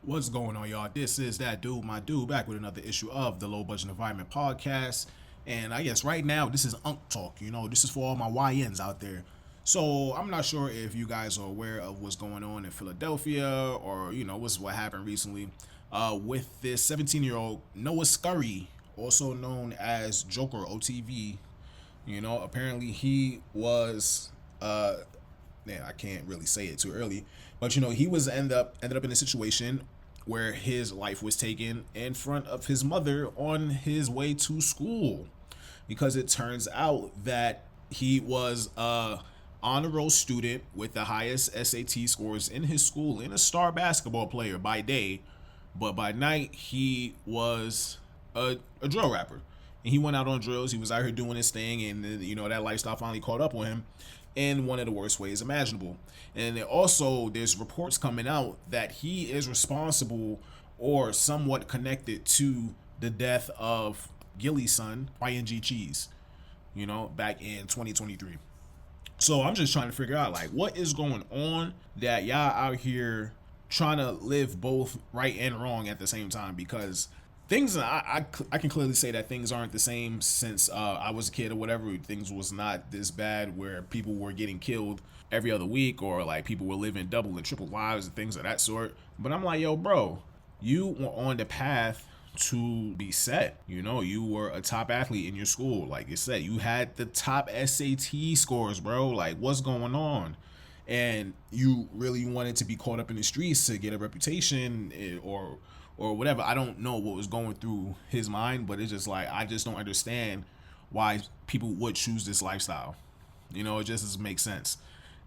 What's going on, y'all? This is that dude, my dude, back with another issue of the Low Budget Environment Podcast. And I guess right now, this is Unk Talk. This is for all my YNs out there. So I'm not sure if you guys are aware of what's going on in Philadelphia or, what happened recently with this 17-year-old Noah Scurry, also known as Jokerotv. Apparently he was man, I can't really say it too early, but he was ended up in a situation where his life was taken in front of his mother on his way to school, because it turns out that he was a honor roll student with the highest SAT scores in his school and a star basketball player by day, but by night he was a drill rapper. And he went out on drills. He was out here doing his thing, and that lifestyle finally caught up with him in one of the worst ways imaginable. And there's reports coming out that he is responsible or somewhat connected to the death of Gilly's son, ING Cheese, back in 2023. So I'm just trying to figure out, like, what is going on that y'all out here trying to live both right and wrong at the same time, because things I can clearly say that things aren't the same since I was a kid or whatever. Things was not this bad where people were getting killed every other week, or like people were living double and triple lives and things of that sort. But I'm like, yo, bro, you were on the path to be set. You were a top athlete in your school. Like I said, you had the top SAT scores, bro. Like, what's going on? And you really wanted to be caught up in the streets to get a reputation, or whatever. I don't know what was going through his mind, but it's just like, I just don't understand why people would choose this lifestyle. It just doesn't make sense,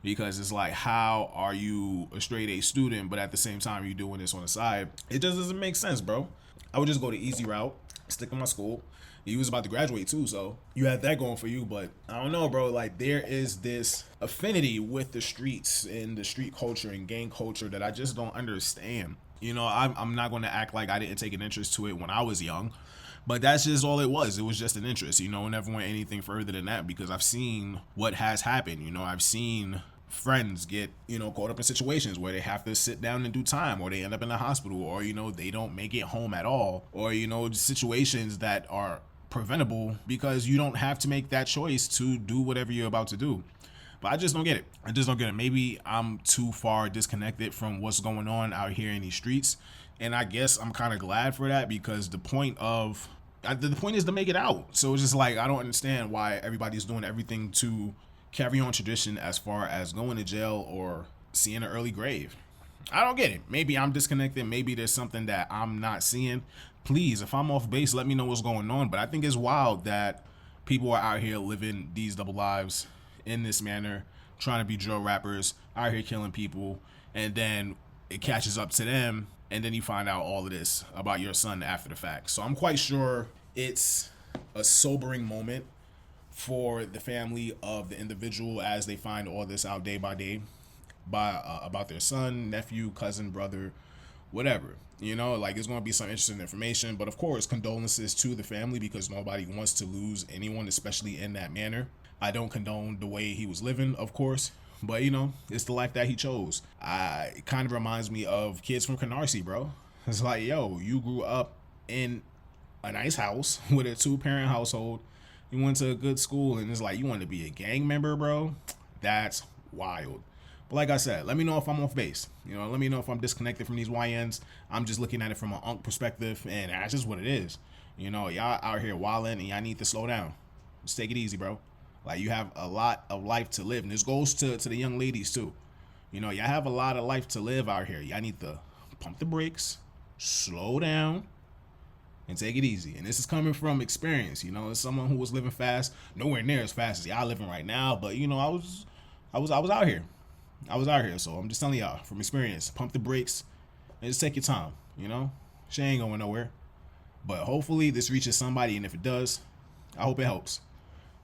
because it's like, how are you a straight A student, but at the same time you're doing this on the side? It just doesn't make sense, bro. I would just go the easy route, stick in my school. You was about to graduate too, so you had that going for you. But I don't know, bro. Like, there is this affinity with the streets and the street culture and gang culture that I just don't understand. I'm not going to act like I didn't take an interest to it when I was young, but that's just all it was. It was just an interest. It never went anything further than that, because I've seen what has happened. I've seen friends get caught up in situations where they have to sit down and do time, or they end up in the hospital, or they don't make it home at all, or situations that are preventable because you don't have to make that choice to do whatever you're about to do. But I just don't get it. Maybe I'm too far disconnected from what's going on out here in these streets, and I guess I'm kind of glad for that, because the point is to make it out. So it's just like, I don't understand why everybody's doing everything to carry on tradition as far as going to jail or seeing an early grave. I don't get it. Maybe I'm disconnected. Maybe there's something that I'm not seeing. Please, if I'm off base, let me know what's going on. But I think it's wild that people are out here living these double lives in this manner, trying to be drill rappers, out here killing people, and then it catches up to them, and then you find out all of this about your son after the fact. So I'm quite sure it's a sobering moment for the family of the individual as they find all this out day by day about their son, nephew, cousin, brother, whatever. Like, it's going to be some interesting information. But of course, condolences to the family, because nobody wants to lose anyone, especially in that manner. I don't condone the way he was living, of course, but it's the life that he chose. It kind of reminds me of kids from Canarsie, bro. It's like, yo, you grew up in a nice house with a 2-parent household. You went to a good school, and it's like, you want to be a gang member, bro? That's wild. But like I said, let me know if I'm off base. Let me know if I'm disconnected from these YNs. I'm just looking at it from an unk perspective, and that's just what it is. Y'all out here wilding, and y'all need to slow down. Just take it easy, bro. Like, you have a lot of life to live. And this goes to the young ladies too. Y'all have a lot of life to live out here. Y'all need to pump the brakes, slow down, and take it easy. And this is coming from experience. As someone who was living fast, nowhere near as fast as y'all living right now. But I was out here. So I'm just telling y'all from experience, pump the brakes and just take your time. She ain't going nowhere. But hopefully this reaches somebody, and if it does, I hope it helps.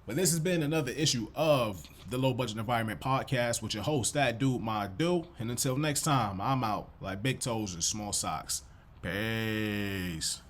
But this has been another issue of the Low Budget Environment Podcast with your host, that dude, my dude. And until next time, I'm out like big toes and small socks. Peace.